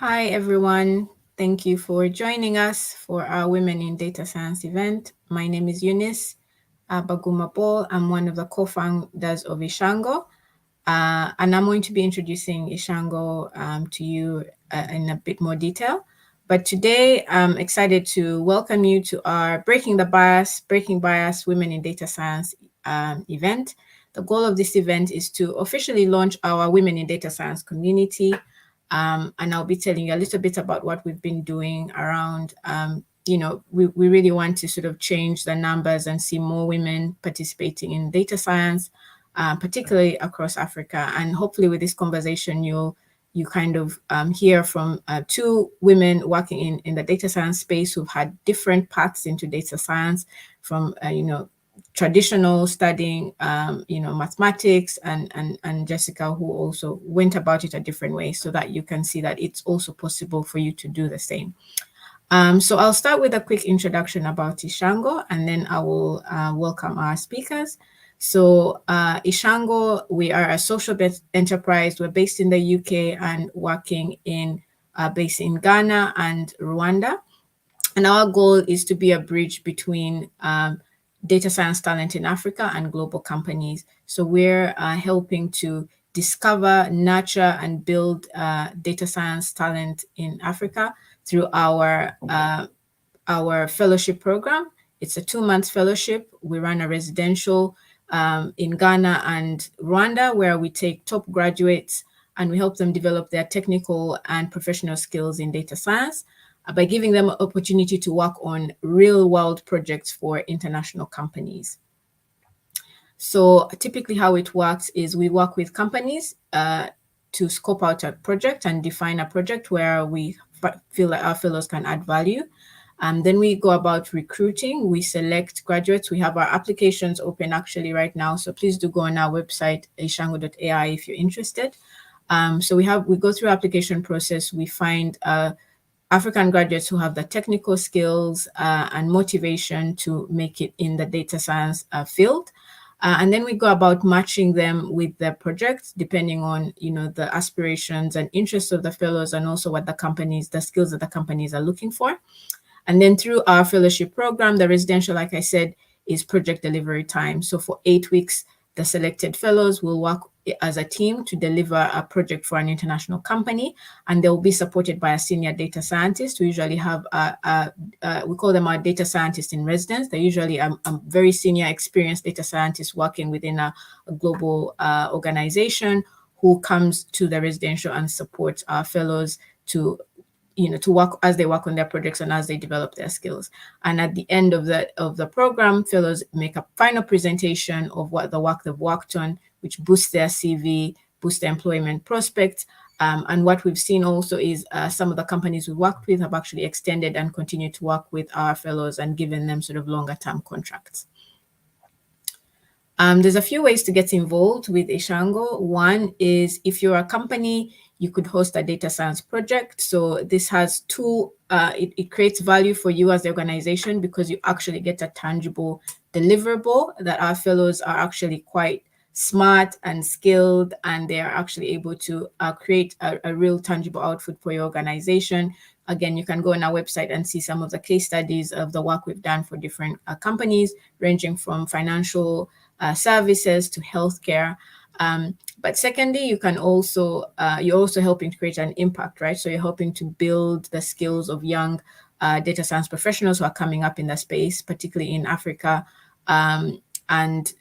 Hi, everyone. Thank you for joining us for our Women in Data Science event. My name is Eunice Bagumapo. I'm one of the co-founders of Ishango, and I'm going to be introducing Ishango to you in a bit more detail. But today, I'm excited to welcome you to our Breaking Bias Women in Data Science event. The goal of this event is to officially launch our Women in Data Science community. And I'll be telling you a little bit about what we've been doing around, we really want to sort of change the numbers and see more women participating in data science, particularly across Africa. And hopefully with this conversation, you kind of hear from two women working in the data science space who've had different paths into data science from, traditional studying, mathematics, and Jessica, who also went about it a different way, so that you can see that it's also possible for you to do the same. So I'll start with a quick introduction about Ishango, and then I will welcome our speakers. So Ishango, we are a social enterprise. We're based in the UK and working based in Ghana and Rwanda. And our goal is to be a bridge between data science talent in Africa and global companies. So we're helping to discover, nurture, and build data science talent in Africa through our fellowship program. It's a 2-month fellowship. We run a residential in Ghana and Rwanda, where we take top graduates and we help them develop their technical and professional skills in data science by giving them an opportunity to work on real-world projects for international companies. So typically how it works is we work with companies to scope out a project and define a project where we feel like our fellows can add value. Then we go about recruiting. We select graduates. We have our applications open actually right now. So please do go on our website, ishango.ai, if you're interested. So we go through application process. We find African graduates who have the technical skills and motivation to make it in the data science field. And then we go about matching them with the projects, depending on, the aspirations and interests of the fellows, and also what the skills that the companies are looking for. And then through our fellowship program, the residential, like I said, is project delivery time. So for 8 weeks, the selected fellows will work as a team to deliver a project for an international company, and they'll be supported by a senior data scientist. We usually have we call them our data scientists in residence. They're usually a very senior, experienced data scientist working within a global organization, who comes to the residential and supports our fellows to work as they work on their projects and as they develop their skills. And at the end of the program, fellows make a final presentation of what the work they've worked on, which boosts their CV, boosts their employment prospects. And what we've seen also is some of the companies we worked with have actually extended and continued to work with our fellows and given them sort of longer term contracts. There's a few ways to get involved with Ishango. One is, if you're a company, you could host a data science project. So this has it creates value for you as the organization, because you actually get a tangible deliverable that our fellows are actually quite smart and skilled, and they are actually able to create a real tangible output for your organization. Again, you can go on our website and see some of the case studies of the work we've done for different companies, ranging from financial services to healthcare. But secondly, you can also, you're also helping to create an impact, right? So you're helping to build the skills of young data science professionals who are coming up in the space, particularly in Africa. And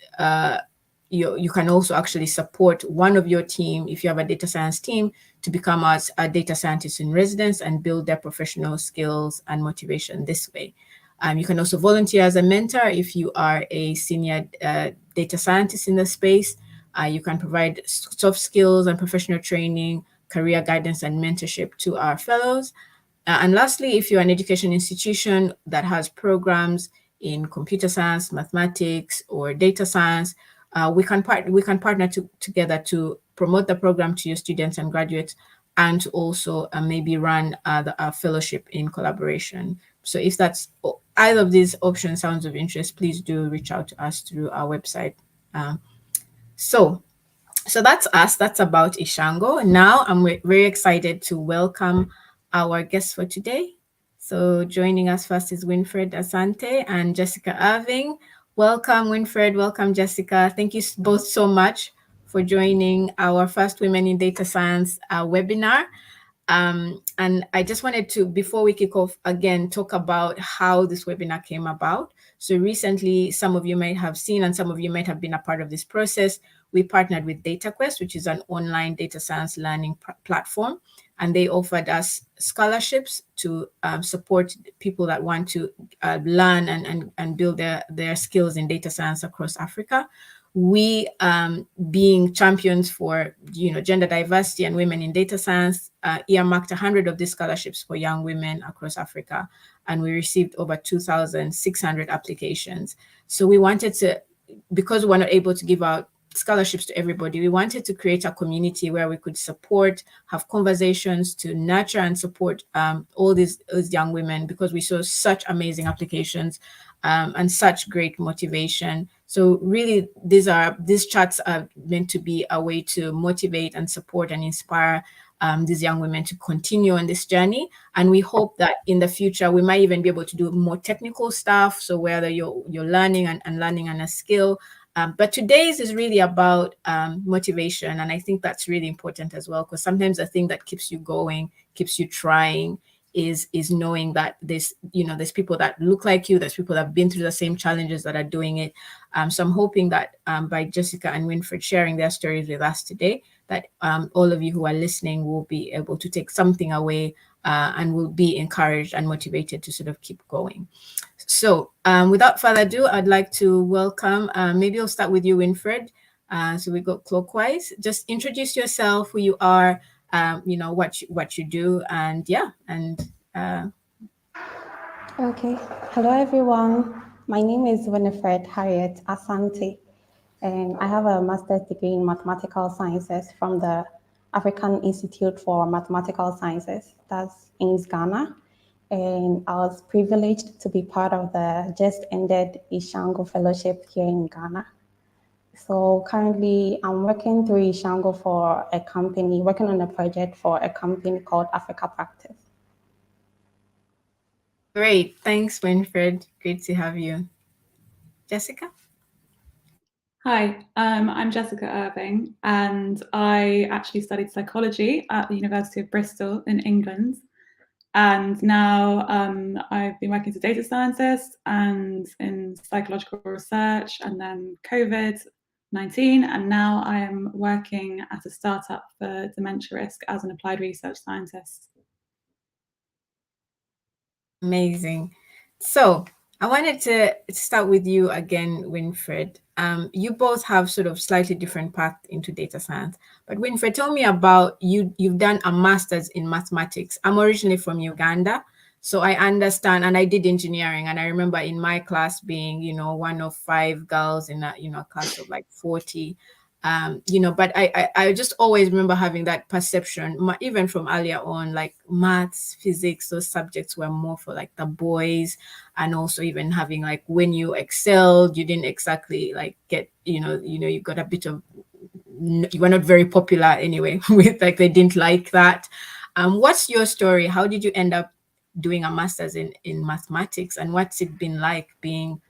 you can also actually support one of your team, if you have a data science team, to become a data scientist in residence and build their professional skills and motivation this way. You can also volunteer as a mentor if you are a senior data scientist in the space. You can provide soft skills and professional training, career guidance, and mentorship to our fellows. And lastly, if you're an education institution that has programs in computer science, mathematics, or data science, we can partner together to promote the program to your students and graduates, and to also maybe run the fellowship in collaboration. So if that's either of these options sounds of interest, please do reach out to us through our website. So that's us. That's about Ishango. Now I'm very excited to welcome our guests for today. So joining us first is Winfred Asante and Jessica Irving. Welcome, Winfred. Welcome, Jessica. Thank you both so much for joining our first Women in Data Science webinar. And I just wanted to, before we kick off again, talk about how this webinar came about. So recently, some of you might have seen, and some of you might have been a part of this process. We partnered with DataQuest, which is an online data science learning platform, and they offered us scholarships to support people that want to learn and build their skills in data science across Africa. We, being champions for gender diversity and women in data science, earmarked 100 of these scholarships for young women across Africa, and we received over 2,600 applications. So we wanted to, because we were not able to give out scholarships to everybody, we wanted to create a community where we could support, have conversations to nurture and support all these young women, because we saw such amazing applications and such great motivation. So really, these chats are meant to be a way to motivate and support and inspire these young women to continue on this journey. And we hope that in the future, we might even be able to do more technical stuff. So whether you're learning and learning on a skill, but today's is really about motivation. And I think that's really important as well, because sometimes the thing that keeps you going, keeps you trying, is knowing that there's people that look like you, there's people that have been through the same challenges that are doing it. So I'm hoping that by Jessica and Winfred sharing their stories with us today, that all of you who are listening will be able to take something away and will be encouraged and motivated to sort of keep going. So without further ado, I'd like to welcome, maybe I'll start with you, Winfred. So we go clockwise. Just introduce yourself, who you are, what you do, and Okay. Hello, everyone. My name is Winifred Harriet Asante, and I have a master's degree in Mathematical Sciences from the African Institute for Mathematical Sciences, that's in Ghana. And I was privileged to be part of the just ended Ishango Fellowship here in Ghana. So currently, I'm working through Ishango for a company, working on a project for a company called Africa Practice. Great. Thanks, Winfred. Great to have you. Jessica? Hi, I'm Jessica Irving, and I actually studied psychology at the University of Bristol in England. And now I've been working as a data scientist and in psychological research, and then COVID-19, and now I am working at a startup for dementia risk as an applied research scientist. Amazing. So I wanted to start with you again, Winfred. You both have sort of slightly different path into data science. But Winfred, tell me about you. You've done a master's in mathematics. I'm originally from Uganda, so I understand, and I did engineering. And I remember in my class being, one of 5 girls in a, class of like 40. But I just always remember having that perception, even from earlier on, like maths, physics, those subjects were more for like the boys. And also even having like, when you excelled, you didn't exactly like get, you got a bit of, you were not very popular anyway, with like, they didn't like that. What's your story? How did you end up doing a master's in mathematics, and what's it been like being,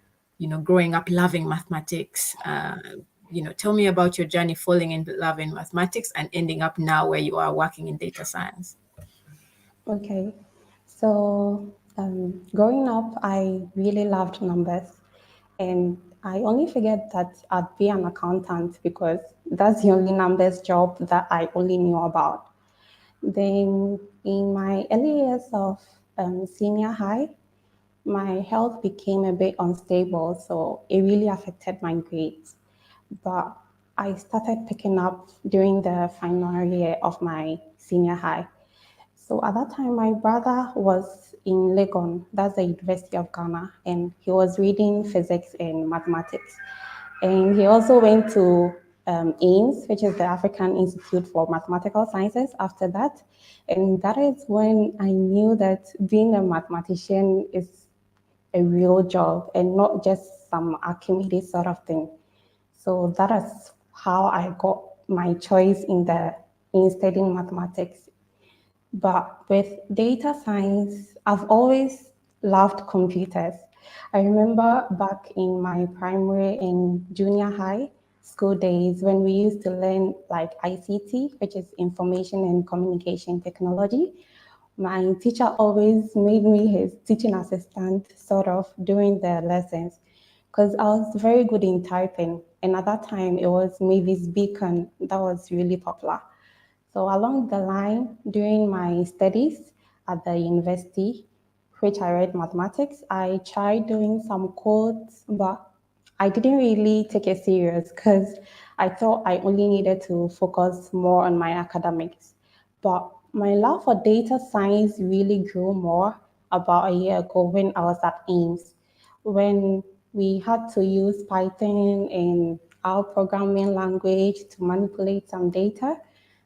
growing up loving mathematics? Tell me about your journey falling in love in mathematics and ending up now where you are working in data science. Okay, so growing up, I really loved numbers, and I only figured that I'd be an accountant because that's the only numbers job that I only knew about. Then, in my early years of senior high, my health became a bit unstable, so it really affected my grades. But I started picking up during the final year of my senior high. So at that time, my brother was in Legon, that's the University of Ghana, and he was reading physics and mathematics. And he also went to AIMS, which is the African Institute for Mathematical Sciences, after that. And that is when I knew that being a mathematician is a real job and not just some Archimedes sort of thing. So that is how I got my choice in studying mathematics. But with data science, I've always loved computers. I remember back in my primary and junior high school days when we used to learn like ICT, which is information and communication technology. My teacher always made me his teaching assistant, sort of, during the lessons, because I was very good in typing. And at that time, it was Mavis Beacon that was really popular. So along the line, during my studies at the university, which I read mathematics, I tried doing some codes, but I didn't really take it serious because I thought I only needed to focus more on my academics. But my love for data science really grew more about a year ago when I was at Ames, when we had to use Python in our programming language to manipulate some data.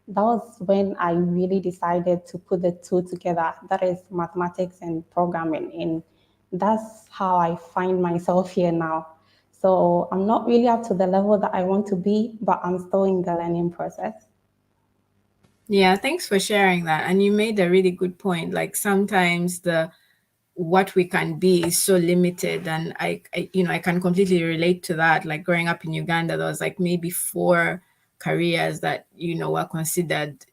That was when I really decided to put the two together. That is mathematics and programming. And that's how I find myself here now. So I'm not really up to the level that I want to be, but I'm still in the learning process. Yeah, thanks for sharing that. And you made a really good point. Like sometimes the what we can be is so limited, and I can completely relate to that. Like growing up in Uganda, there was like maybe four careers that were considered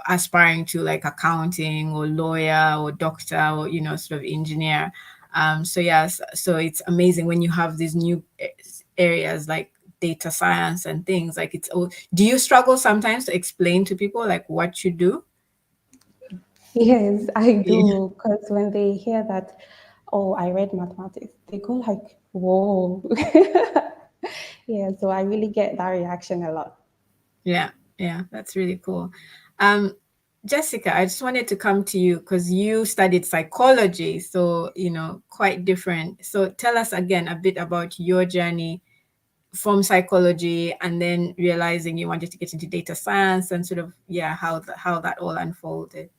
aspiring to, like accounting or lawyer or doctor or sort of engineer. So yes, so it's amazing when you have these new areas like data science and things like do you struggle sometimes to explain to people like what you do? Yes, I Yeah. do. Because when they hear that, oh, I read mathematics, they go like, whoa. Yeah, so I really get that reaction a lot. Yeah, yeah, that's really cool. Um, Jessica, I just wanted to come to you because you studied psychology, so quite different. So tell us again a bit about your journey from psychology and then realizing you wanted to get into data science and sort of how that all unfolded.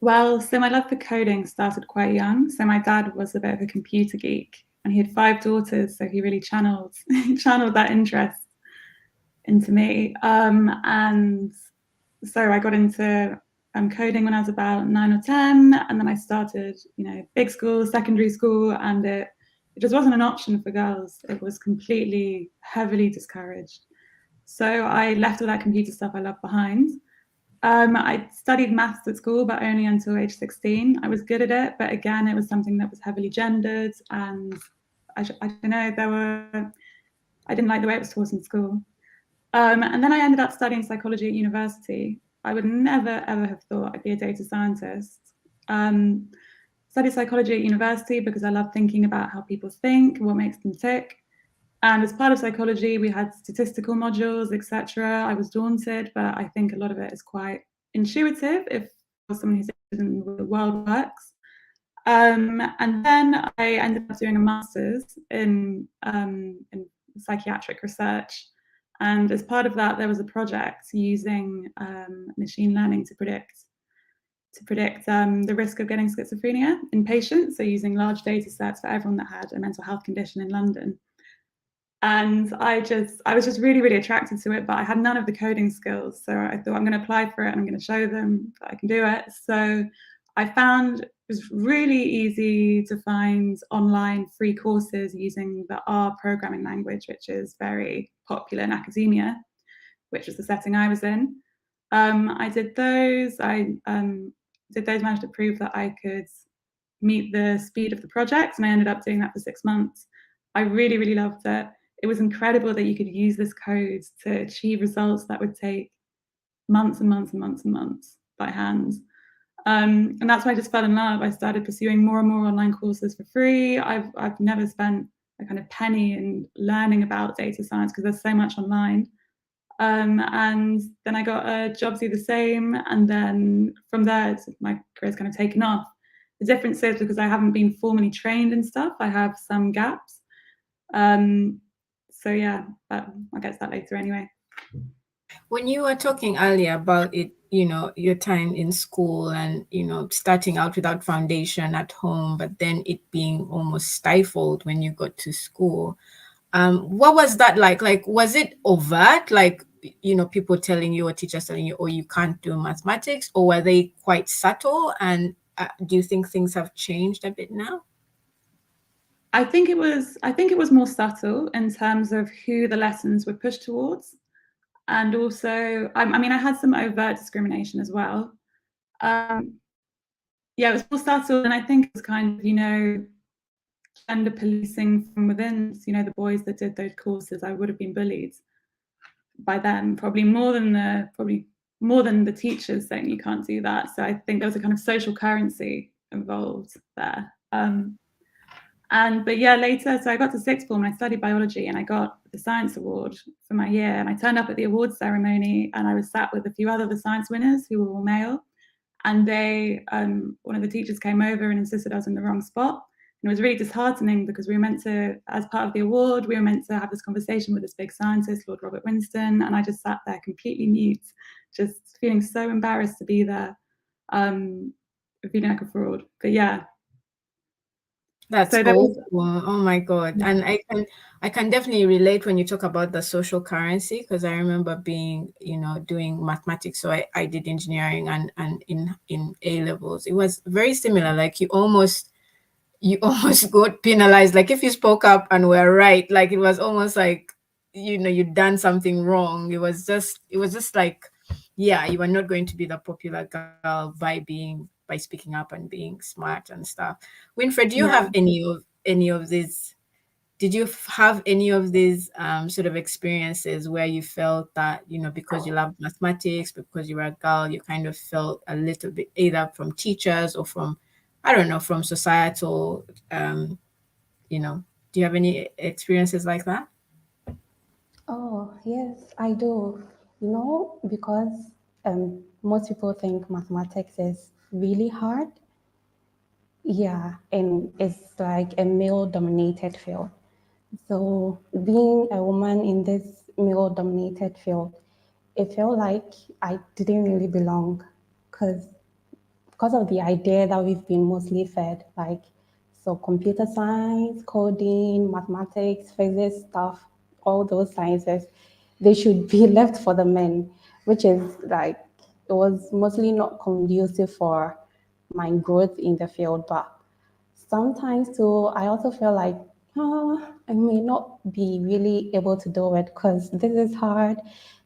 Well, so my love for coding started quite young. So my dad was a bit of a computer geek, and he had 5 daughters, so he really channeled channeled that interest into me. And so I got into coding when I was about 9 or 10, and then I started, big school, secondary school, and it just wasn't an option for girls. It was completely heavily discouraged. So I left all that computer stuff I loved behind. I studied maths at school, but only until age 16. I was good at it, but again, it was something that was heavily gendered, and I don't know, I didn't like the way it was taught in school. And then I ended up studying psychology at university. I would never, ever have thought I'd be a data scientist. Um, Studied psychology at university because I love thinking about how people think, what makes them tick. And as part of psychology, we had statistical modules, etc. I was daunted, but I think a lot of it is quite intuitive if you're someone who's interested in the way the world works. And then I ended up doing a master's in psychiatric research. And as part of that, there was a project using machine learning to predict the risk of getting schizophrenia in patients. So using large data sets for everyone that had a mental health condition in London. And I was just really, really attracted to it, but I had none of the coding skills. So I thought I'm going to apply for it and I'm going to show them that I can do it. So I found it was really easy to find online free courses using the R programming language, which is very popular in academia, which was the setting I was in. I did those. Managed to prove that I could meet the speed of the project, and I ended up doing that for 6 months. I really, really loved it. It was incredible that you could use this code to achieve results that would take months and months and months and months by hand. And that's why I just fell in love. I started pursuing more and more online courses for free. I've never spent a kind of penny in learning about data science because there's so much online. And then I got a job to do the same. And then from there, my career's kind of taken off. The difference is because I haven't been formally trained in stuff, I have some gaps. So yeah, but I'll get to that later anyway. When you were talking earlier about it, your time in school and, starting out without foundation at home, but then it being almost stifled when you got to school. What was that like? Like, was it overt, like, people telling you or teachers telling you, oh, you can't do mathematics, or were they quite subtle? And do you think things have changed a bit now? I think it was more subtle in terms of who the lessons were pushed towards, and also I mean I had some overt discrimination as well. Yeah, it was more subtle, and I think it was kind of gender policing from within. The boys that did those courses, I would have been bullied by them probably more than the teachers saying you can't do that. So I think there was a kind of social currency involved there. But yeah, later, so I got to sixth form and I studied biology and I got the science award for my year. And I turned up at the awards ceremony and I was sat with a few other of the science winners who were all male. And one of the teachers came over and insisted I was in the wrong spot. And it was really disheartening because we were meant to, as part of the award, we were meant to have this conversation with this big scientist, Lord Robert Winston. And I just sat there completely mute, just feeling so embarrassed to be there, feeling like a fraud. But yeah. That's awful. Oh my God. Yeah. And I can definitely relate when you talk about the social currency, because I remember being, doing mathematics. So I did engineering, and in A levels, it was very similar. Like you almost got penalized. Like if you spoke up and were right, like it was almost like, you'd done something wrong. It was just like, yeah, you were not going to be the popular girl by speaking up and being smart and stuff. Winfred, do you have any of these? Did you have any of these sort of experiences where you felt that, because you loved mathematics, because you were a girl, you kind of felt a little bit either from teachers or from, I don't know, from societal, do you have any experiences like that? Oh, yes, I do. Because most people think mathematics is really hard. Yeah, and it's like a male-dominated field. So being a woman in this male-dominated field, it felt like I didn't really belong because of the idea that we've been mostly fed, like so computer science, coding, mathematics, physics stuff, all those sciences, they should be left for the men, which is like it was mostly not conducive for my growth in the field. But sometimes too, I also feel like, I may not be really able to do it because this is hard.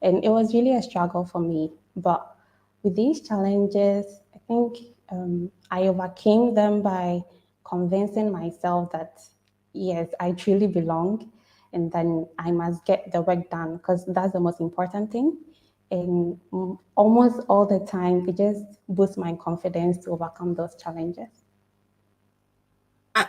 And it was really a struggle for me. But with these challenges, I think I overcame them by convincing myself that, yes, I truly belong. And then I must get the work done because that's the most important thing. And almost all the time, it just boosts my confidence to overcome those challenges.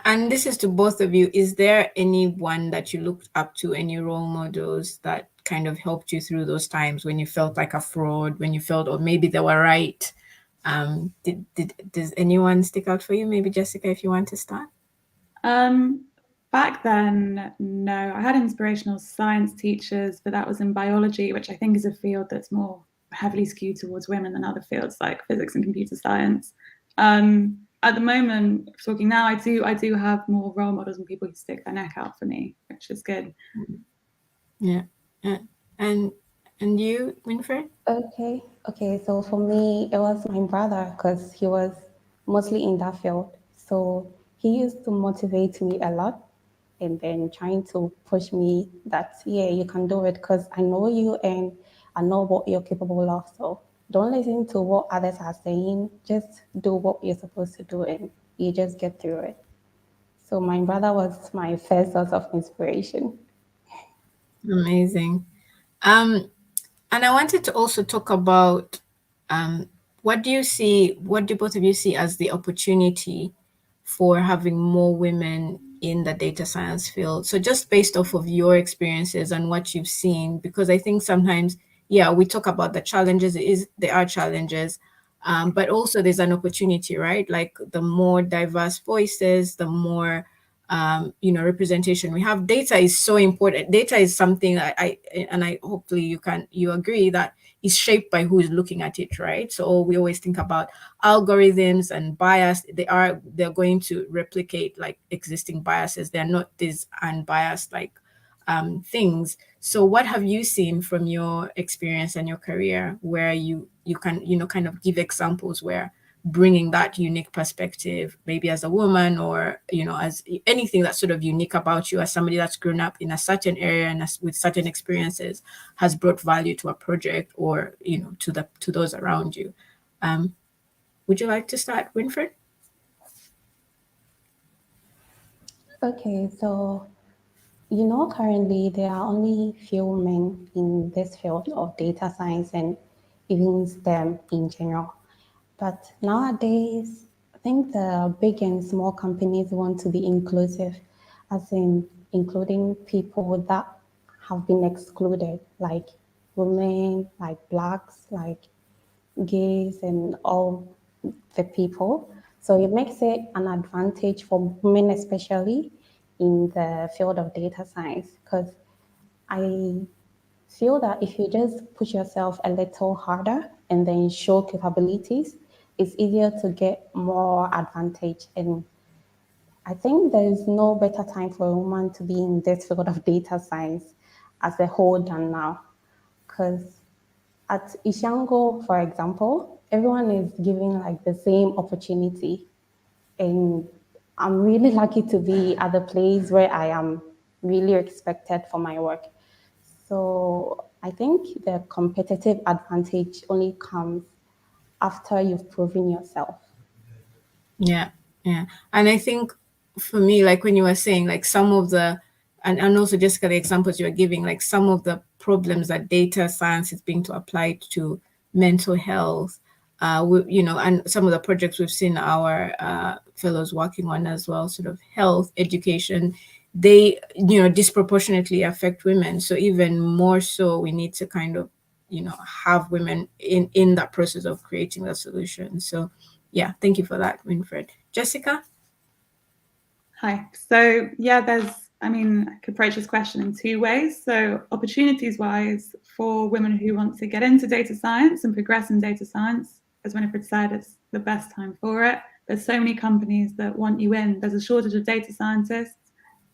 And this is to both of you. Is there anyone that you looked up to, any role models that kind of helped you through those times when you felt like a fraud, when you felt, or maybe they were right? Does anyone stick out for you? Maybe Jessica, if you want to start. Back then, no. I had inspirational science teachers, but that was in biology, which I think is a field that's more heavily skewed towards women than other fields like physics and computer science. At the moment, talking now, I do have more role models and people who stick their neck out for me, which is good. Yeah. And you, Winfred? Okay. So for me, it was my brother because he was mostly in that field. So he used to motivate me a lot and then trying to push me that, yeah, you can do it because I know you and I know what you're capable of. So don't listen to what others are saying. Just do what you're supposed to do and you just get through it. So my brother was my first source of inspiration. Amazing. And I wanted to also talk about what do both of you see as the opportunity for having more women in the data science field? So just based off of your experiences and what you've seen, because I think sometimes, yeah, we talk about the challenges, there are challenges, but also there's an opportunity, right? Like the more diverse voices, the more representation we have. Data is so important. Data is something I hopefully you agree that is shaped by who is looking at it, right? So we always think about algorithms and bias. They're going to replicate like existing biases. They're not these unbiased, like things. So what have you seen from your experience and your career where you can, kind of give examples where bringing that unique perspective, maybe as a woman or, as anything that's sort of unique about you as somebody that's grown up in a certain area and with certain experiences, has brought value to a project or, to those around you. Would you like to start, Winfred? Okay, so currently there are only few men in this field of data science and even STEM in general. But nowadays, I think the big and small companies want to be inclusive, as in including people that have been excluded, like women, like blacks, like gays, and all the people. So it makes it an advantage for women, especially in the field of data science, because I feel that if you just push yourself a little harder and then show capabilities, it's easier to get more advantage. And I think there is no better time for a woman to be in this field of data science as a whole than now. Because at Ishango, for example, everyone is giving like the same opportunity. And I'm really lucky to be at the place where I am really respected for my work. So I think the competitive advantage only comes after you've proven yourself. Yeah, yeah. And I think for me, like when you were saying, like some of the, and also Jessica, the examples you were giving, like some of the problems that data science is being to apply to mental health, and some of the projects we've seen our fellows working on as well, sort of health, education, they, disproportionately affect women. So even more so, we need to kind of, have women in that process of creating the solution. So yeah, thank you for that, Winfred. Jessica? Hi. So I could approach this question in two ways. So opportunities wise, for women who want to get into data science and progress in data science, as Winifred said, it's the best time for it. There's so many companies that want you in. There's a shortage of data scientists.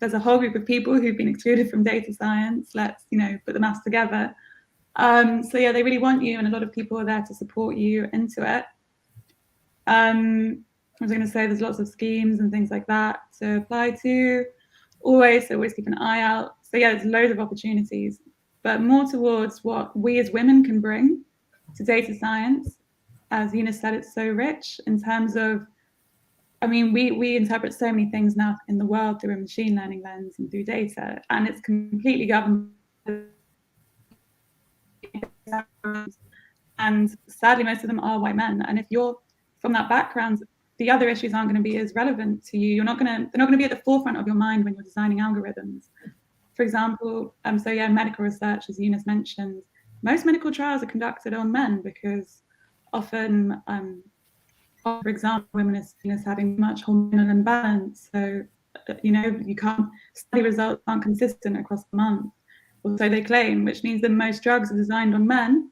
There's a whole group of people who've been excluded from data science. Let's, put the maths together. So yeah, they really want you, and a lot of people are there to support you into it. I was going to say there's lots of schemes and things like that to apply to. Always keep an eye out. So yeah, there's loads of opportunities, but more towards what we as women can bring to data science. As Eunice said, it's so rich in terms of, we interpret so many things now in the world through a machine learning lens and through data, and it's completely governed. And sadly, most of them are white men. And if you're from that background, the other issues aren't going to be as relevant to you. They're not going to be at the forefront of your mind when you're designing algorithms. For example, medical research, as Eunice mentioned, most medical trials are conducted on men because often, for example, women are seen as having much hormonal imbalance. So, study results aren't consistent across the month, or so they claim, which means that most drugs are designed on men,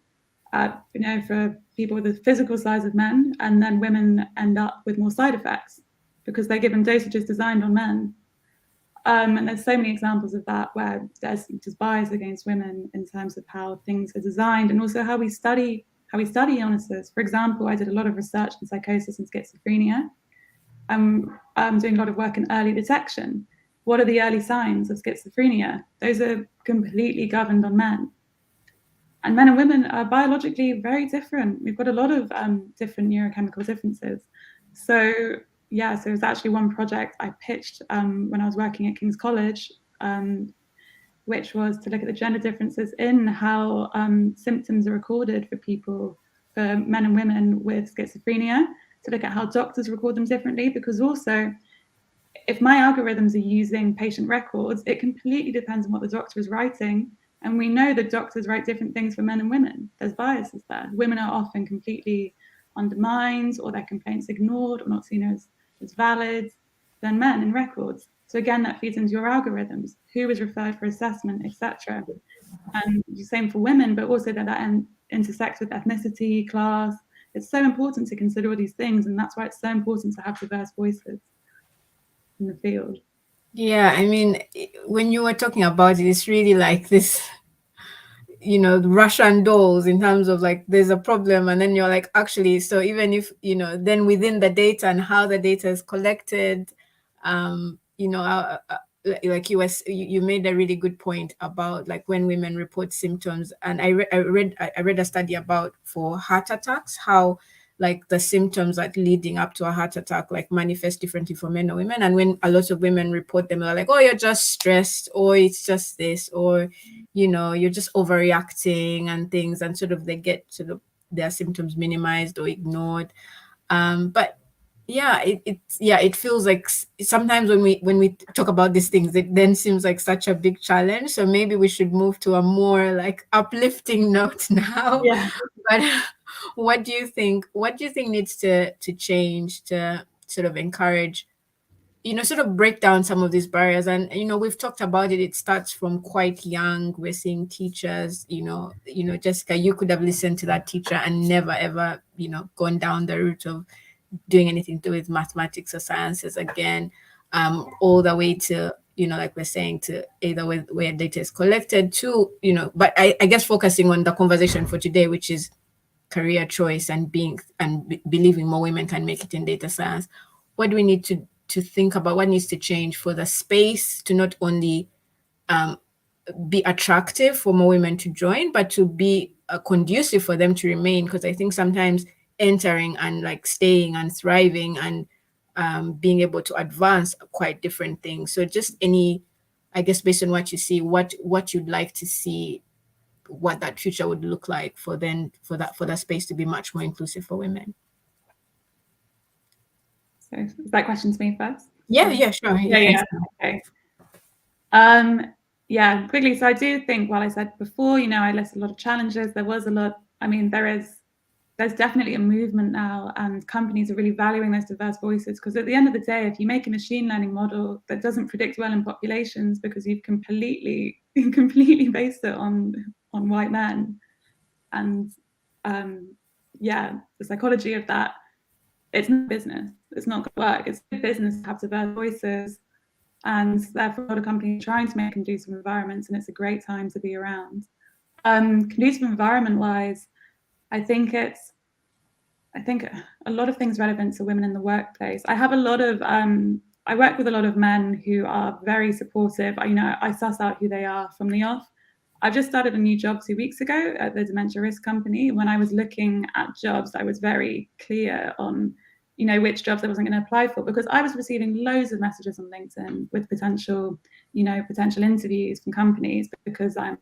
for people with the physical size of men, and then women end up with more side effects because they're given dosages designed on men. And there's so many examples of that where there's just bias against women in terms of how things are designed and also how we study illnesses. For example, I did a lot of research in psychosis and schizophrenia. I'm doing a lot of work in early detection. What are the early signs of schizophrenia? Those are completely governed on men. And men and women are biologically very different. We've got a lot of different neurochemical differences. So it was actually one project I pitched when I was working at King's College, which was to look at the gender differences in how symptoms are recorded for men and women with schizophrenia, to look at how doctors record them differently, because also if my algorithms are using patient records, it completely depends on what the doctor is writing. And we know that doctors write different things for men and women. There's biases there. Women are often completely undermined, or their complaints ignored or not seen as valid than men in records. So again, that feeds into your algorithms, who is referred for assessment, etc. And the same for women, but also that intersects with ethnicity, class. It's so important to consider all these things, and that's why it's so important to have diverse voices in the field. Yeah, I mean, when you were talking about it, it's really like this, Russian dolls in terms of like there's a problem, and then you're like, actually, so even if, then within the data and how the data is collected, like you made a really good point about like when women report symptoms. And I read a study about for heart attacks, how like the symptoms that leading up to a heart attack like manifest differently for men or women. And when a lot of women report them, they're like, oh, you're just stressed, or it's just this, or you're just overreacting and things, and sort of they get sort of their symptoms minimized or ignored. But yeah, it feels like sometimes when we talk about these things, it then seems like such a big challenge. So maybe we should move to a more like uplifting note now. Yeah. But what do you think needs to change to sort of encourage, sort of break down some of these barriers? And we've talked about it. It starts from quite young. We're seeing teachers, Jessica, you could have listened to that teacher and never ever, gone down the route of doing anything to do with mathematics or sciences again, all the way to, like we're saying, to either where data is collected to, but I guess focusing on the conversation for today, which is career choice and believing more women can make it in data science. What do we need to think about? What needs to change for the space to not only be attractive for more women to join, but to be conducive for them to remain? Because I think sometimes entering and like staying and thriving and being able to advance are quite different things. So just I guess based on what you see, what you'd like to see, what that future would look like for that space to be much more inclusive for women. So is that question to me first? Yeah, Sorry. yeah, sure. Yeah. Okay. Yeah, quickly. So I do think, while I said before, I listed a lot of challenges. There was a lot. I mean, there's definitely a movement now, and companies are really valuing those diverse voices, because at the end of the day, if you make a machine learning model that doesn't predict well in populations because you've completely based it on white men, and yeah, the psychology of that, it's not business. It's not going to work. It's good business to have diverse voices, and therefore a lot of companies are trying to make conducive environments, and it's a great time to be around. Conducive environment wise, I think a lot of things relevant to women in the workplace. I work with a lot of men who are very supportive. I suss out who they are from the off. I've just started a new job 2 weeks ago at the dementia risk company. When I was looking at jobs, I was very clear on, which jobs I wasn't going to apply for, because I was receiving loads of messages on LinkedIn with potential interviews from companies, because I'm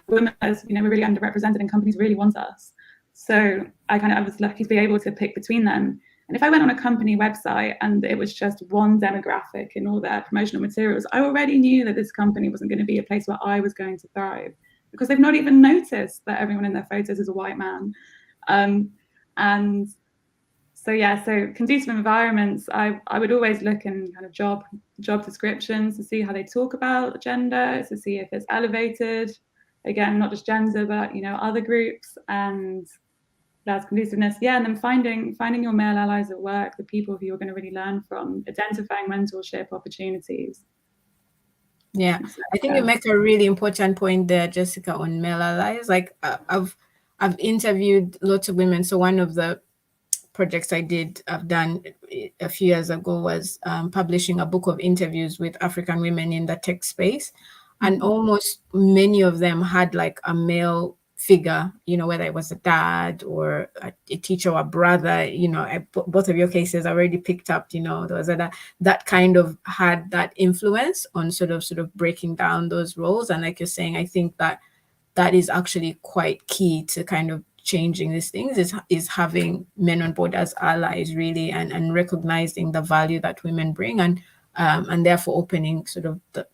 women, as we're really underrepresented, and companies really want us. So I was lucky to be able to pick between them. And if I went on a company website and it was just one demographic in all their promotional materials, I already knew that this company wasn't going to be a place where I was going to thrive, because they've not even noticed that everyone in their photos is a white man. And so conducive environments, I would always look in kind of job descriptions to see how they talk about gender, to see if it's elevated. Again, not just gender, but other groups, and that's conduciveness. Yeah, and then finding your male allies at work, the people who you're going to really learn from, identifying mentorship opportunities. Yeah, I think you make a really important point there, Jessica, on male allies. Like I've interviewed lots of women. So one of the projects I've done a few years ago was publishing a book of interviews with African women in the tech space. And almost many of them had like a male figure, whether it was a dad or a teacher or a brother. Both of your cases already picked up, there was that kind of had that influence on sort of breaking down those roles. And like you're saying, I think that is actually quite key to kind of changing these things, is having men on board as allies, really, and recognizing the value that women bring, and therefore opening sort of the,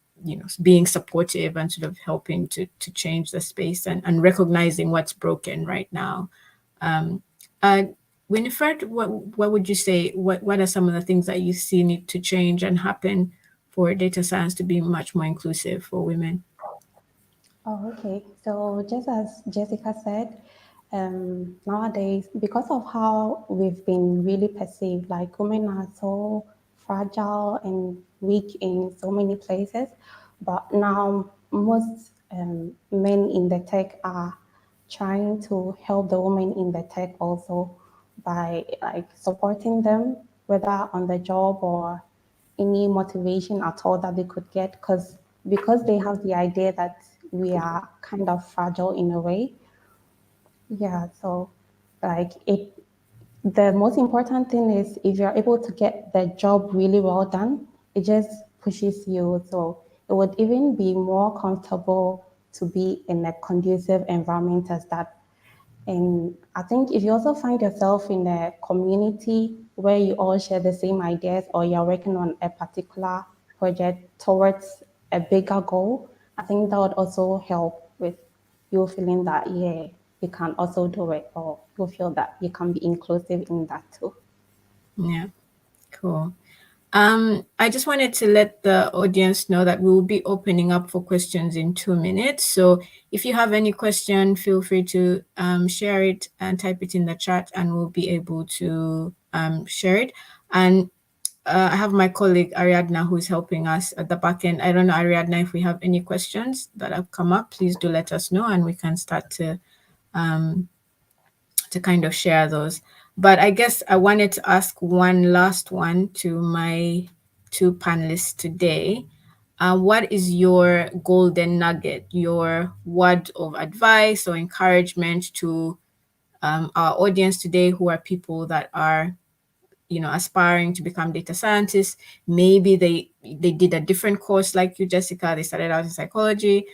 being supportive and sort of helping to change the space, and recognizing what's broken right now. And Winifred, what would you say? What are some of the things that you see need to change and happen for data science to be much more inclusive for women? Oh, okay. So just as Jessica said, nowadays, because of how we've been really perceived, like women are so fragile and weak in so many places. But now most men in the tech are trying to help the women in the tech also by like supporting them, whether on the job or any motivation at all that they could get, because they have the idea that we are kind of fragile in a way. Yeah, so like the most important thing is if you're able to get the job really well done, it just pushes you. So it would even be more comfortable to be in a conducive environment as that. And I think if you also find yourself in a community where you all share the same ideas or you're working on a particular project towards a bigger goal, I think that would also help with you feeling that, yeah, you can also do it, or you feel that you can be inclusive in that too. Yeah, cool. I just wanted to let the audience know that we will be opening up for questions in 2 minutes. So if you have any question, feel free to share it and type it in the chat, and we'll be able to share it. And I have my colleague Ariadna who's helping us at the back end. I don't know, Ariadna, if we have any questions that have come up, please do let us know, and we can start to kind of share those. But I guess I wanted to ask one last one to my two panelists today. What is your golden nugget, your word of advice or encouragement to our audience today, who are people that are, aspiring to become data scientists? Maybe they did a different course like you, Jessica. They started out in psychology,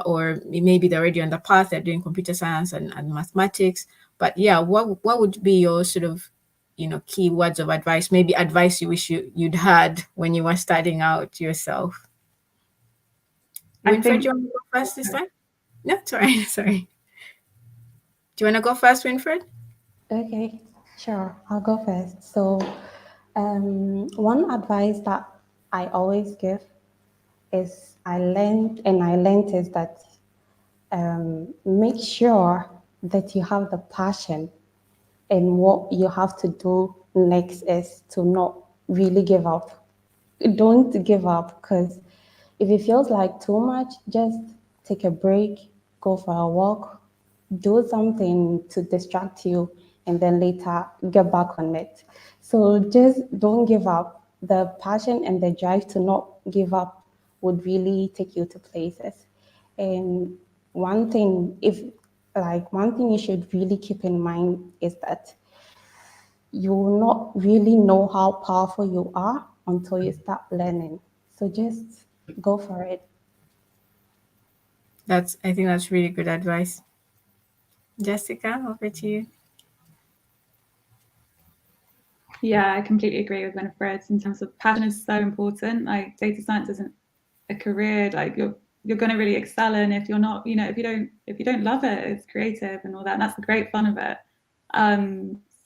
or maybe they're already on the path. They're doing computer science and mathematics. But yeah, what would be your sort of, key words of advice? Maybe advice you wish you'd had when you were starting out yourself. I Winfred, think you want to go first this time? No, sorry, sorry. Do you want to go first, Winfred? Okay, sure, I'll go first. So, one advice that I always give is I learned is that make sure that you have the passion, and what you have to do next is to not really give up. Don't give up, because if it feels like too much, just take a break, go for a walk, do something to distract you, and then later get back on it. So just don't give up. The passion and the drive to not give up would really take you to places. And one thing you should really keep in mind is that you will not really know how powerful you are until you start learning. So just go for it. I think that's really good advice. Jessica, over to you. Yeah, I completely agree with Winifred in terms of passion is so important. Like data science isn't a career like you're going to really excel in if you're not, if you don't love it. It's creative and all that, and that's the great fun of it.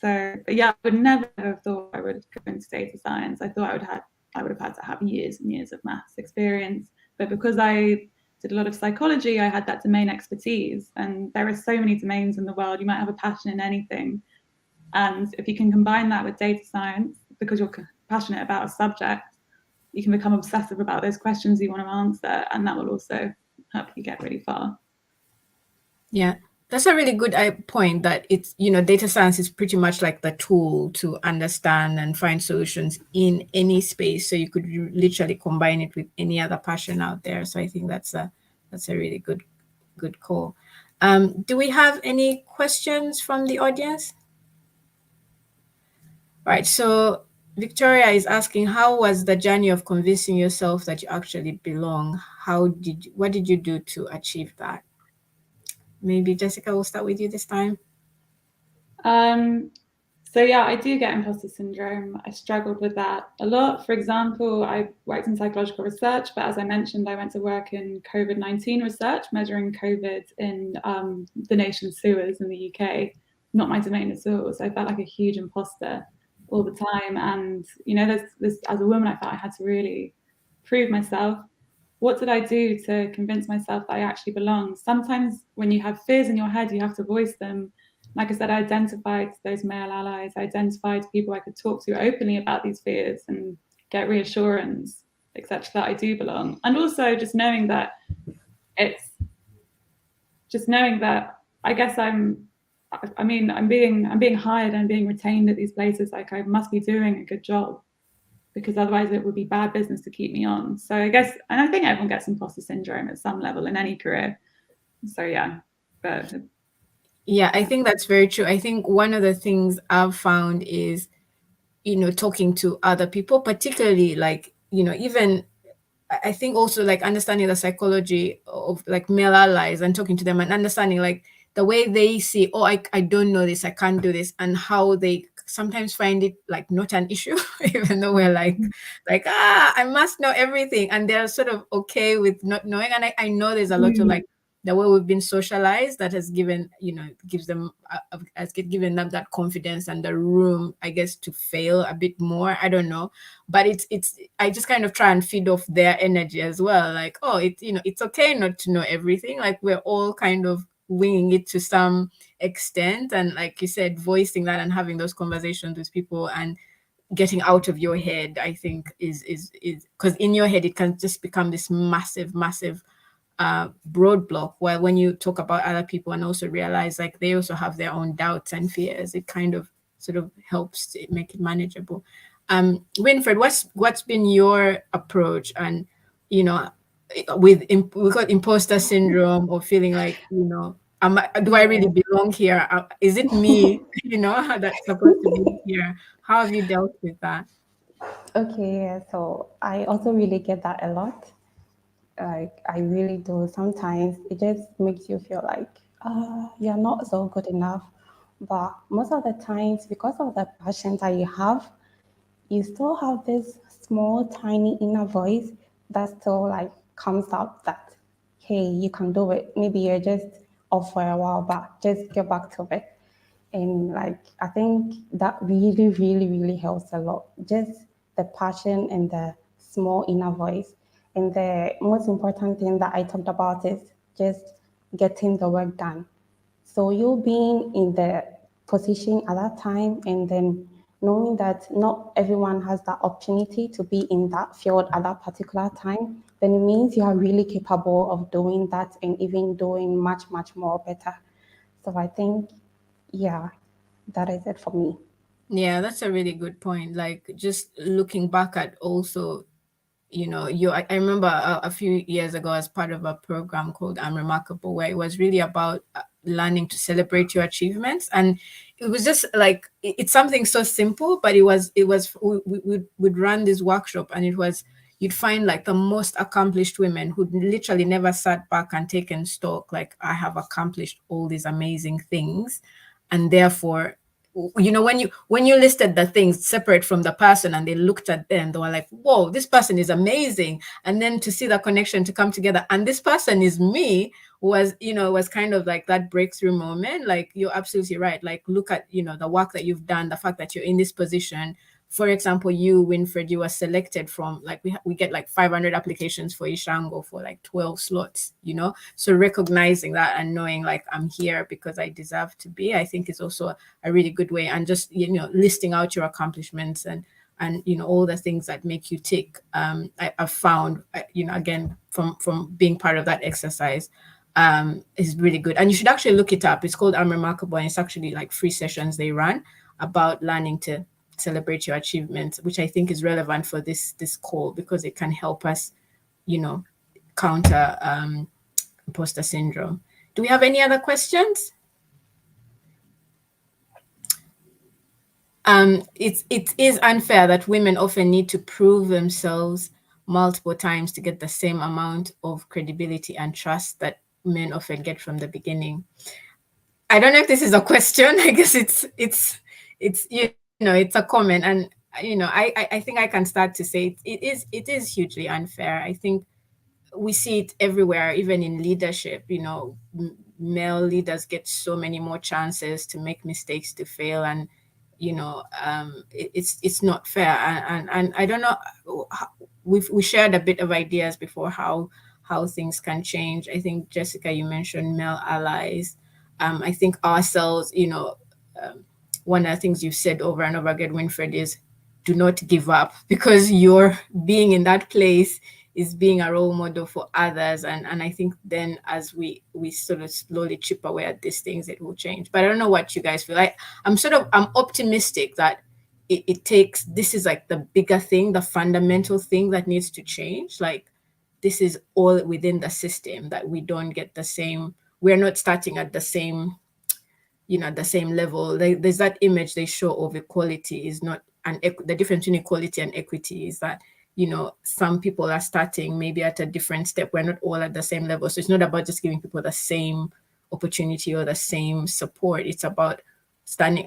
But yeah, I would never have thought I would go into data science. I thought I would have had to have years and years of maths experience, but because I did a lot of psychology, I had that domain expertise, and there are so many domains in the world. You might have a passion in anything, and if you can combine that with data science because you're passionate about a subject, you can become obsessive about those questions you want to answer, and that will also help you get really far. Yeah, that's a really good point, that it's, data science is pretty much like the tool to understand and find solutions in any space. So you could literally combine it with any other passion out there. So I think that's a really good call. Do we have any questions from the audience? Right. So Victoria is asking, how was the journey of convincing yourself that you actually belong? What did you do to achieve that? Maybe Jessica, will start with you this time. So yeah, I do get imposter syndrome. I struggled with that a lot. For example, I worked in psychological research, but as I mentioned, I went to work in COVID-19 research, measuring COVID in the nation's sewers in the UK. Not my domain at all. So I felt like a huge imposter all the time. And there's this, as a woman, I felt I had to really prove myself. What did I do to convince myself that I actually belong? Sometimes when you have fears in your head, you have to voice them. Like I said, I identified those male allies. I identified people I could talk to openly about these fears, and get reassurance, etc., that I do belong. And also just knowing that I guess I'm being hired and being retained at these places. Like, I must be doing a good job, because otherwise it would be bad business to keep me on. So I guess, and I think everyone gets imposter syndrome at some level in any career. So yeah, but Yeah, I think that's very true. I think one of the things I've found is, talking to other people, particularly like, even I think also like understanding the psychology of like male allies and talking to them and understanding like the way they see, oh, I don't know this, I can't do this, and how they sometimes find it like not an issue, even though we're like, I must know everything. And they're sort of okay with not knowing. And I know there's a lot of like the way we've been socialized that has given, gives them, has given them that confidence and the room, I guess, to fail a bit more. I don't know. But it's I just kind of try and feed off their energy as well. Like, oh, it's okay not to know everything. Like, we're all kind of winging it to some extent. And like you said, voicing that and having those conversations with people and getting out of your head, I think is because in your head it can just become this massive broad block, while when you talk about other people and also realize like they also have their own doubts and fears, it kind of sort of helps to make it manageable. Winfred, what's been your approach? And we got imposter syndrome, or feeling like, do I really belong here? Is it me, that's supposed to be here? How have you dealt with that? Okay, yeah, so I also really get that a lot. Like, I really do. Sometimes it just makes you feel like, you're not so good enough. But most of the times, because of the passion that you have, you still have this small, tiny inner voice that still like comes up that, hey, you can do it. Maybe you're just off for a while, but just get back to it. And like, I think that really, really, really helps a lot. Just the passion and the small inner voice. And the most important thing that I talked about is just getting the work done. So you being in the position at that time, and then knowing that not everyone has that opportunity to be in that field at that particular time, then it means you are really capable of doing that and even doing much, much more better. So I think, yeah, that is it for me. Yeah, that's a really good point. Like, just looking back at also, I remember a few years ago as part of a program called I'm Remarkable, where it was really about learning to celebrate your achievements. And it was just like, it's something so simple, but we'd run this workshop, and it was, you'd find like the most accomplished women who'd literally never sat back and taken stock, like, I have accomplished all these amazing things. And therefore, when you listed the things separate from the person, and they looked at them, they were like, whoa, this person is amazing. And then to see the connection to come together, and this person is me, was kind of like that breakthrough moment. Like, you're absolutely right. Like, look at, the work that you've done, the fact that you're in this position. For example, you, Winfred, you were selected from, like, we get like 500 applications for Ishango for like 12 slots, so recognizing that and knowing like, I'm here because I deserve to be, I think is also a really good way. And just, listing out your accomplishments and all the things that make you tick. I've found, again, from being part of that exercise, is really good. And you should actually look it up. It's called I'm Remarkable, and it's actually like free sessions they run about learning to celebrate your achievements, which I think is relevant for this call, because it can help us, counter imposter syndrome. Do we have any other questions? It is unfair that women often need to prove themselves multiple times to get the same amount of credibility and trust that men often get from the beginning. I don't know if this is a question. I guess it's it's a comment. And I think I can start to say it is hugely unfair. I think we see it everywhere, even in leadership. Male leaders get so many more chances to make mistakes, to fail. And it's not fair. And I don't know, we shared a bit of ideas before how things can change. I think, Jessica, you mentioned male allies. I think ourselves, one of the things you've said over and over again, Winfred, is do not give up, because you're being in that place is being a role model for others. And I think then as we sort of slowly chip away at these things, it will change. But I don't know what you guys feel like. I'm optimistic that it takes, this is like the bigger thing, the fundamental thing that needs to change. Like, this is all within the system, that we don't get the same, we're not starting at the same, the same level. There's that image they show of equality is not, and the difference between equality and equity is that, some people are starting maybe at a different step. We're not all at the same level. So it's not about just giving people the same opportunity or the same support. It's about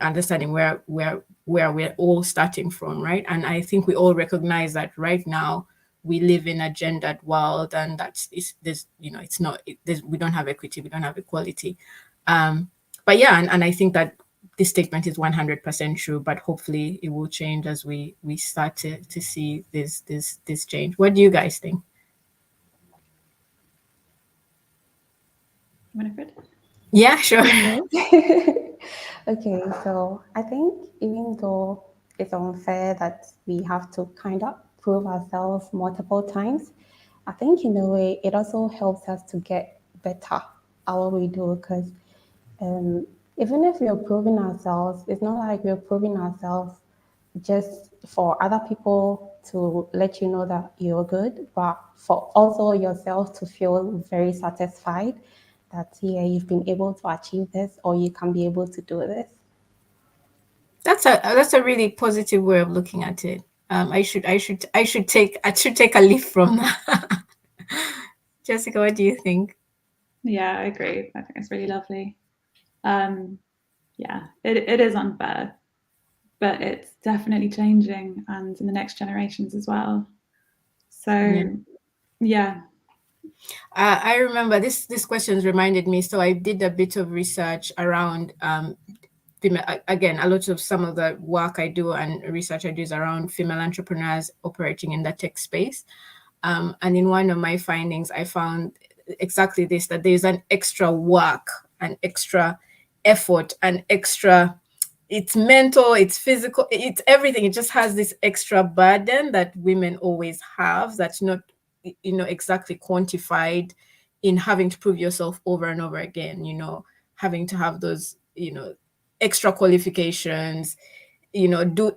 understanding where we're all starting from, right? And I think we all recognize that right now we live in a gendered world, and it's not, we don't have equity, we don't have equality. But yeah, and I think that this statement is 100% true, but hopefully it will change as we start to see this change. What do you guys think? Winifred? Yeah, sure. Okay, so I think even though it's unfair that we have to kind of prove ourselves multiple times, I think in a way it also helps us to get better at what we do, because even if we're proving ourselves, it's not like we're proving ourselves just for other people to let you know that you're good, but for also yourself to feel very satisfied that, yeah, you've been able to achieve this, or you can be able to do this. That's a really positive way of looking at it. I should take a leaf from that. Jessica, what do you think? Yeah, I agree. I think it's really lovely. Yeah, it is unfair, but it's definitely changing, and in the next generations as well. So yeah. I remember this questions reminded me. So I did a bit of research around female, again, a lot of some of the work I do and research I do is around female entrepreneurs operating in the tech space. And in one of my findings, I found exactly this, that there's an extra work, an extra effort, an extra, it's mental, it's physical, it's everything. It just has this extra burden that women always have, that's not, exactly quantified in having to prove yourself over and over again, having to have those, extra qualifications, do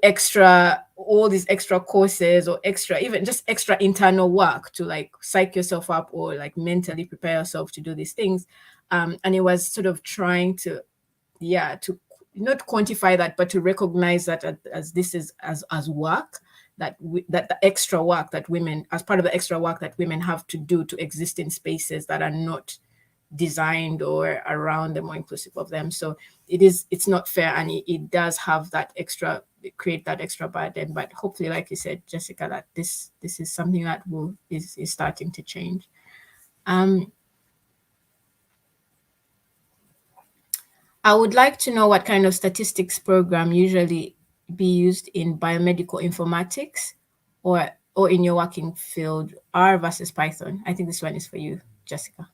all these extra courses, or extra, even just extra internal work to like psych yourself up, or like mentally prepare yourself to do these things. And it was sort of trying to not quantify that, but to recognize that as this is as work, that the extra work that women, as part of the extra work that women have to do to exist in spaces that are not designed or around them or inclusive of them. So it's not fair, and it does have that extra, create that extra burden. But hopefully, like you said, Jessica, that this is something that is starting to change. I would like to know what kind of statistics program usually be used in biomedical informatics, or in your working field, R versus Python. I think this one is for you, Jessica.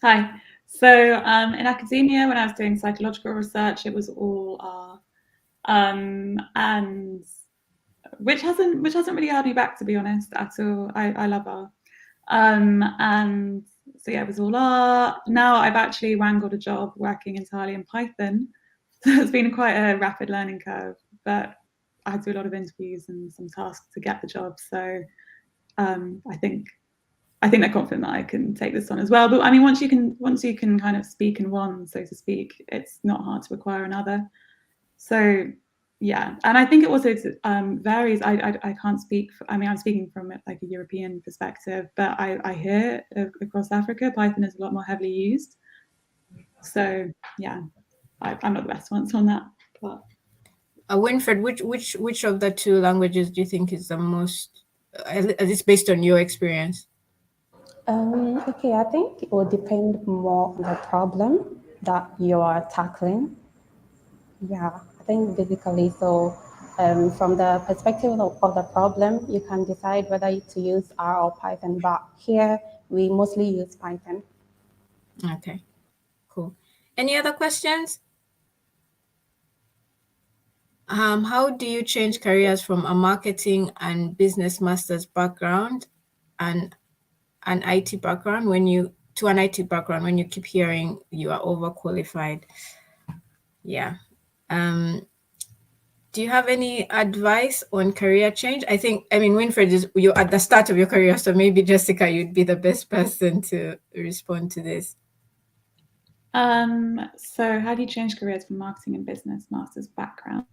Hi. So in academia, when I was doing psychological research, it was all R, and which hasn't really held me back, to be honest, at all. I love R, and so yeah, it was all R. Now I've actually wangled a job working entirely in Python, so it's been quite a rapid learning curve. But I had to do a lot of interviews and some tasks to get the job. So I think they're confident that I can take this on as well. But I mean, once you can kind of speak in one, so to speak, it's not hard to acquire another. So yeah, and I think it also varies. I can't speak. I'm speaking from like a European perspective, but I hear across Africa, Python is a lot more heavily used. So yeah, I'm not the best one on that. But Winfred, which of the two languages do you think is the most, at least based on your experience? Okay, I think it will depend more on the problem that you are tackling. Yeah, I think basically so. From the perspective of the problem, you can decide whether to use R or Python, but here we mostly use Python. Okay, cool. Any other questions? How do you change careers from a marketing and business master's background and an IT background when you to an IT background when you keep hearing you are overqualified? Yeah. Um, do you have any advice on career change? I mean, Winfred, is you're at the start of your career, so maybe Jessica, you'd be the best person to respond to this. So how do you change careers from marketing and business master's backgrounds?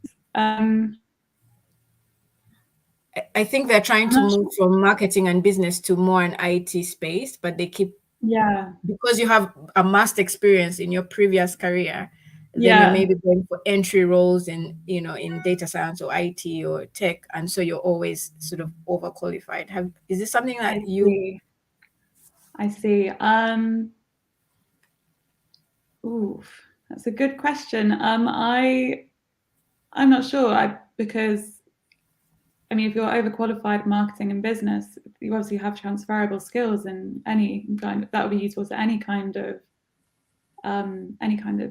I think they're trying to move from marketing and business to more an IT space, but they keep because you have a master experience in your previous career, then you may be going for entry roles in in data science or IT or tech, and so you're always sort of overqualified. Is this something that I see. That's a good question. I'm not sure because I mean, if you're overqualified marketing and business, you obviously have transferable skills in any kind. That would be useful to any kind of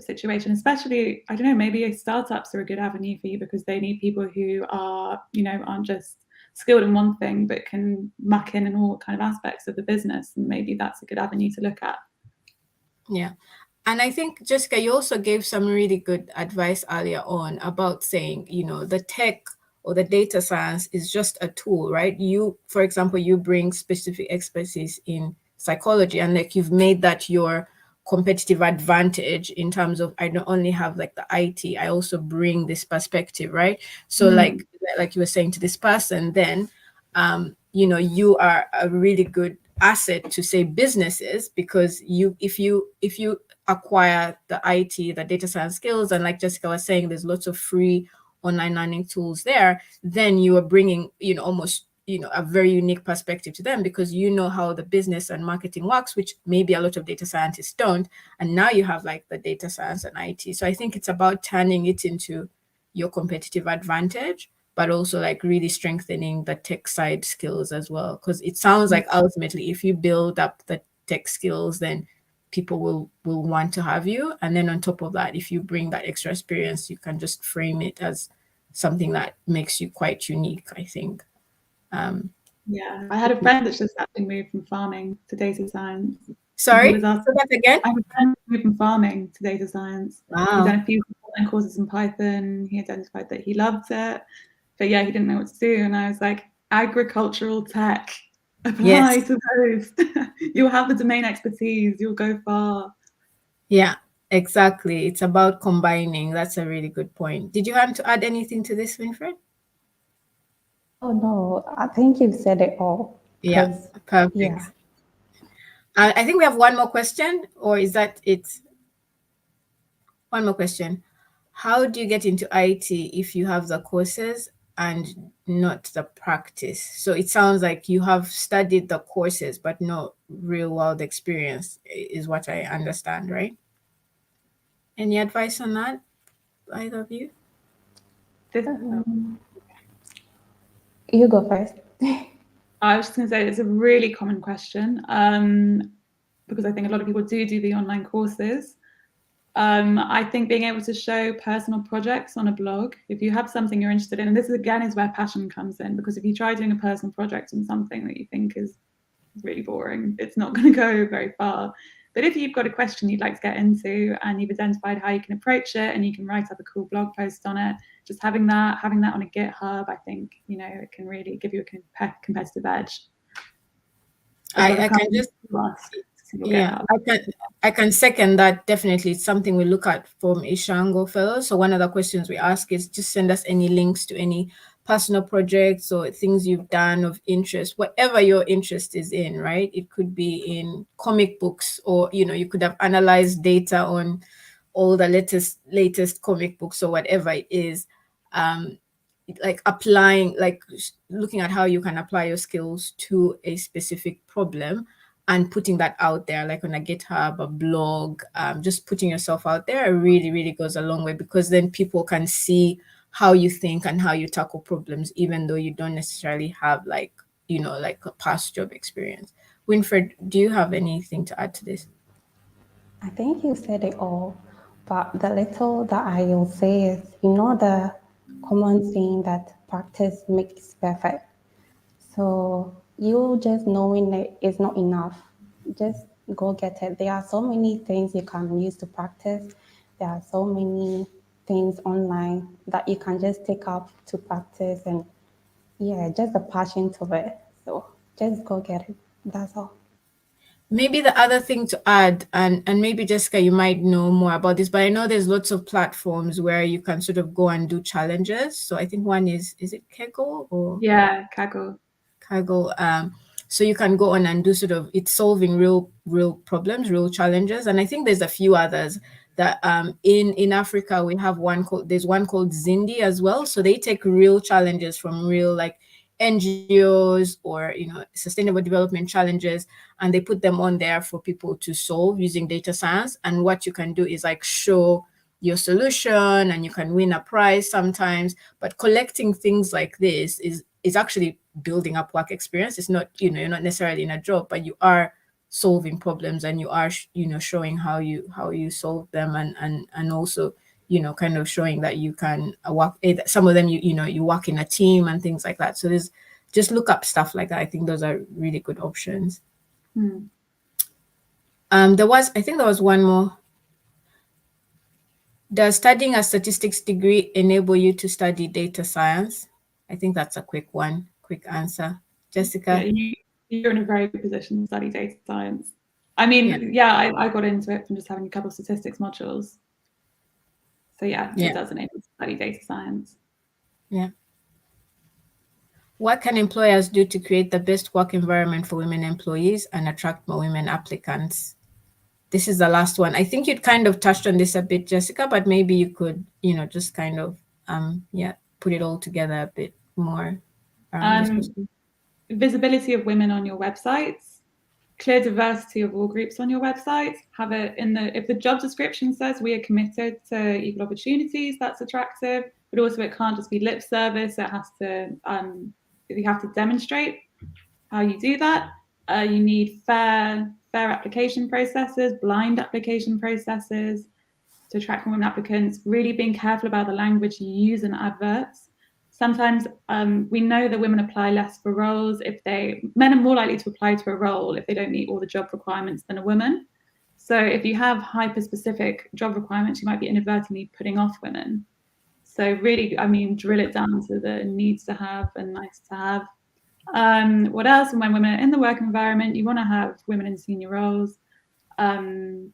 situation. Especially, I don't know, maybe startups are a good avenue for you because they need people who are, aren't just skilled in one thing but can muck in all kind of aspects of the business, and maybe that's a good avenue to look at. Yeah. And I think, Jessica, you also gave some really good advice earlier on about saying, the tech or the data science is just a tool, right? For example, you bring specific expertise in psychology, and like you've made that your competitive advantage in terms of I don't only have like the IT, I also bring this perspective, right? So like you were saying to this person, then you are a really good asset to say businesses because if you acquire the IT, the data science skills, and like Jessica was saying, there's lots of free online learning tools there, then you are bringing, almost, a very unique perspective to them because you know how the business and marketing works, which maybe a lot of data scientists don't. And now you have like the data science and IT. So I think it's about turning it into your competitive advantage, but also like really strengthening the tech side skills as well. Because it sounds like ultimately, if you build up the tech skills, then people will want to have you. And then on top of that, if you bring that extra experience, you can just frame it as something that makes you quite unique, I think. I had a friend that's just actually moved from farming to data science. Sorry, he was asked, say that again. I have a friend who moved from farming to data science. Wow. He's done a few online courses in Python. He identified that he loved it, but he didn't know what to do. And I was like, agricultural tech, apply to those. You'll have the domain expertise. You'll go far. Yeah, exactly. It's about combining. That's a really good point. Did you want to add anything to this, Winfred? Oh no, I think you've said it all. Yeah, perfect. Yeah. I think we have one more question, or is that it? One more question. How do you get into IT if you have the courses and not the practice? So it sounds like you have studied the courses, but no real world experience, is what I understand, right? Any advice on that, either of you? You go first. I was just going to say it's a really common question because I think a lot of people do the online courses. I think being able to show personal projects on a blog, if you have something you're interested in, and this again is where passion comes in, because if you try doing a personal project on something that you think is really boring, it's not going to go very far. But if you've got a question you'd like to get into and you've identified how you can approach it and you can write up a cool blog post on it, just having that on a GitHub, I think, it can really give you a competitive edge. I can just I can second that. Definitely, it's something we look at from Ishango Fellows. So one of the questions we ask is just send us any links to any personal projects or things you've done of interest, whatever your interest is in, right? It could be in comic books, or you could have analyzed data on all the latest comic books or whatever it is. Like applying, like looking at how you can apply your skills to a specific problem and putting that out there, like on a GitHub, a blog, just putting yourself out there really, really goes a long way, because then people can see how you think and how you tackle problems, even though you don't necessarily have like a past job experience. Winfred, do you have anything to add to this? I think you said it all, but the little that I will say is, the common saying that practice makes perfect. So you just knowing it is not enough. Just go get it. There are so many things you can use to practice. There are so many things online that you can just take up to practice, and yeah, just the passion to it. So just go get it. That's all. Maybe the other thing to add, and maybe Jessica, you might know more about this, but I know there's lots of platforms where you can sort of go and do challenges. So I think one is it Kaggle or Yeah, Kaggle. Kaggle? So you can go on and do sort of it's solving real problems, real challenges, and I think there's a few others that in Africa we have there's one called Zindi as well. So they take real challenges from real like NGOs or sustainable development challenges, and they put them on there for people to solve using data science. And what you can do is like show your solution, and you can win a prize sometimes. But collecting things like this is actually building up work experience. It's not, you're not necessarily in a job, but you are solving problems, and you are showing how you solve them, and also kind of showing that you can work. Some of them you work in a team and things like that. So there's just look up stuff like that. I think those are really good options. Hmm. I think there was one more. Does studying a statistics degree enable you to study data science? I think that's a quick answer. Jessica? Yeah, you're in a very good position to study data science. I mean, yeah, I got into it from just having a couple of statistics modules. So yeah, it does enable you to study data science. Yeah. What can employers do to create the best work environment for women employees and attract more women applicants? This is the last one. I think you'd kind of touched on this a bit, Jessica, but maybe you could, just kind of, put it all together a bit more around this question. Visibility of women on your websites, clear diversity of all groups on your website. Have it if the job description says we are committed to equal opportunities, that's attractive. But also, it can't just be lip service. It has to, you have to demonstrate how you do that. You need fair application processes, blind application processes to attract women applicants. Really being careful about the language you use in adverts. Sometimes we know that women apply less for roles men are more likely to apply to a role if they don't meet all the job requirements than a woman. So if you have hyper-specific job requirements, you might be inadvertently putting off women. So really, drill it down to the needs to have and nice to have. What else? And when women are in the work environment, you want to have women in senior roles. And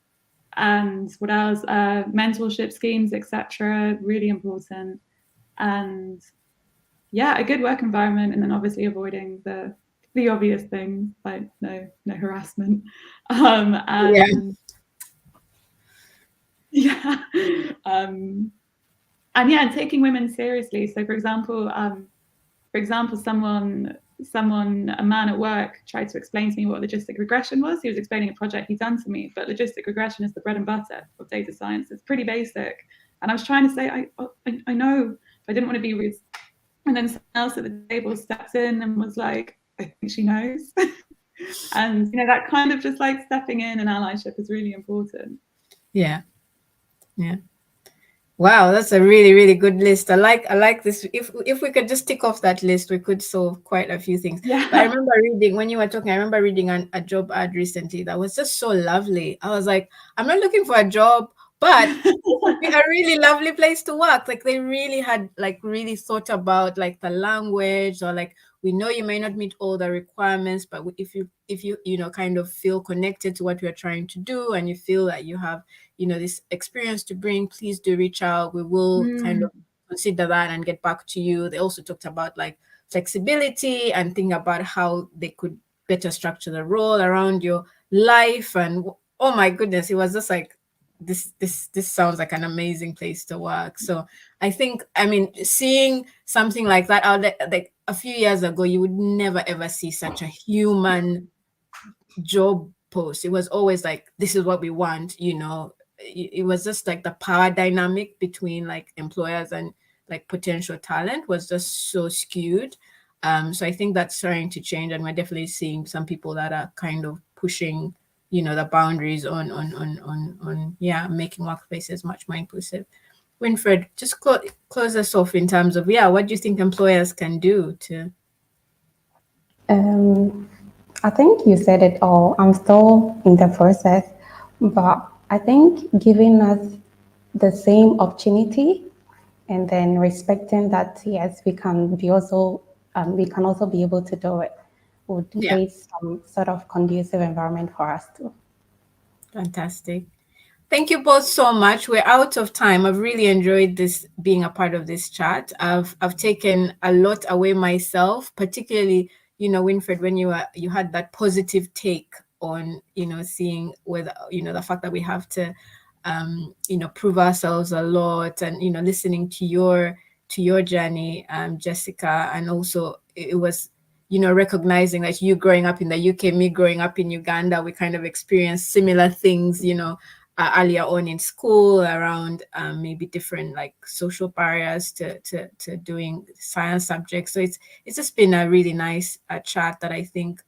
what else? Mentorship schemes, etc. Really important. And yeah, a good work environment, and then obviously avoiding the obvious things like no harassment. And yeah, and taking women seriously. So, for example, a man at work tried to explain to me what logistic regression was. He was explaining a project he'd done to me, but logistic regression is the bread and butter of data science. It's pretty basic. And I was trying to say, I know, but I didn't want to be rude. And then someone else at the table stepped in and was like, I think she knows. And, that kind of just like stepping in and allyship is really important. Yeah. Wow, that's a really, really good list. I like this. If we could just tick off that list, we could solve quite a few things. Yeah. But I remember reading, when you were talking, I remember reading a job ad recently that was just so lovely. I was like, I'm not looking for a job, but it would be a really lovely place to work. Like they really had really thought about like the language, or like, we know you may not meet all the requirements, but if you kind of feel connected to what we're trying to do, and you feel that you have this experience to bring, please do reach out. We will kind of consider that and get back to you. They also talked about like flexibility and think about how they could better structure the role around your life. And oh my goodness, it was just like, this sounds like an amazing place to work. So I think, seeing something like that out there, like a few years ago, you would never ever see such a human job post. It was always like, this is what we want. It was just like the power dynamic between like employers and like potential talent was just so skewed. So I think that's starting to change, and we're definitely seeing some people that are kind of pushing the boundaries on making workplaces much more inclusive. Winfred, just close us off in terms of, yeah, what do you think employers can do to? I think you said it all. I'm still in the process, but I think giving us the same opportunity and then respecting that, yes, we can also be able to do it would Yeah, create some sort of conducive environment for us too. fantastic. Thank you both so much. We're out of time. I've really enjoyed this being a part of this chat. I've taken a lot away myself, particularly, Winfred, when you had that positive take on, seeing whether, the fact that we have to prove ourselves a lot, and, listening to your journey, Jessica, and also it was, recognizing that you growing up in the UK, me growing up in Uganda, we kind of experienced similar things, earlier on in school around maybe different like social barriers to doing science subjects. So it's just been a really nice chat that I think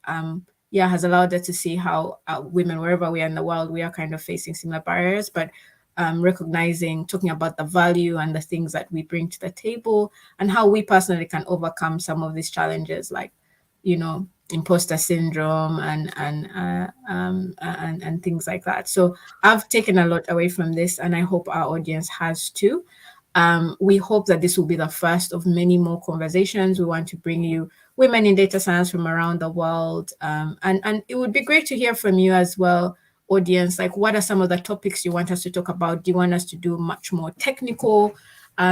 yeah, has allowed us to see how women, wherever we are in the world, we are kind of facing similar barriers, but recognizing, talking about the value and the things that we bring to the table, and how we personally can overcome some of these challenges, like, imposter syndrome and things like that. So I've taken a lot away from this, and I hope our audience has too. We hope that this will be the first of many more conversations. We want to bring you women in data science from around the world. And it would be great to hear from you as well, audience. Like, what are some of the topics you want us to talk about? Do you want us to do much more technical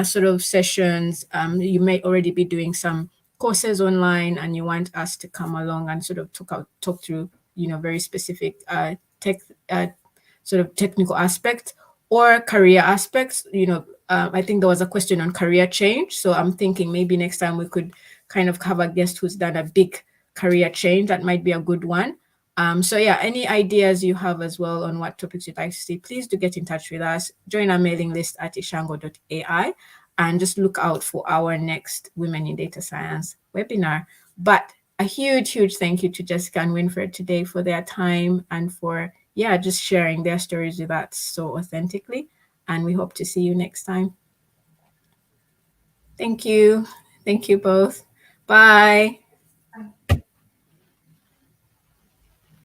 sort of sessions? You may already be doing some courses online, and you want us to come along and sort of talk through, very specific tech sort of technical aspect or career aspects. I think there was a question on career change, so I'm thinking maybe next time we could kind of have a guest who's done a big career change. That might be a good one. So yeah, any ideas you have as well on what topics you'd like to see, please do get in touch with us. Join our mailing list at ishango.ai, and just look out for our next Women in Data Science webinar. But a huge, huge thank you to Jessica and Winfred today for their time and for, yeah, just sharing their stories with us so authentically. And we hope to see you next time. Thank you. Thank you both. Bye.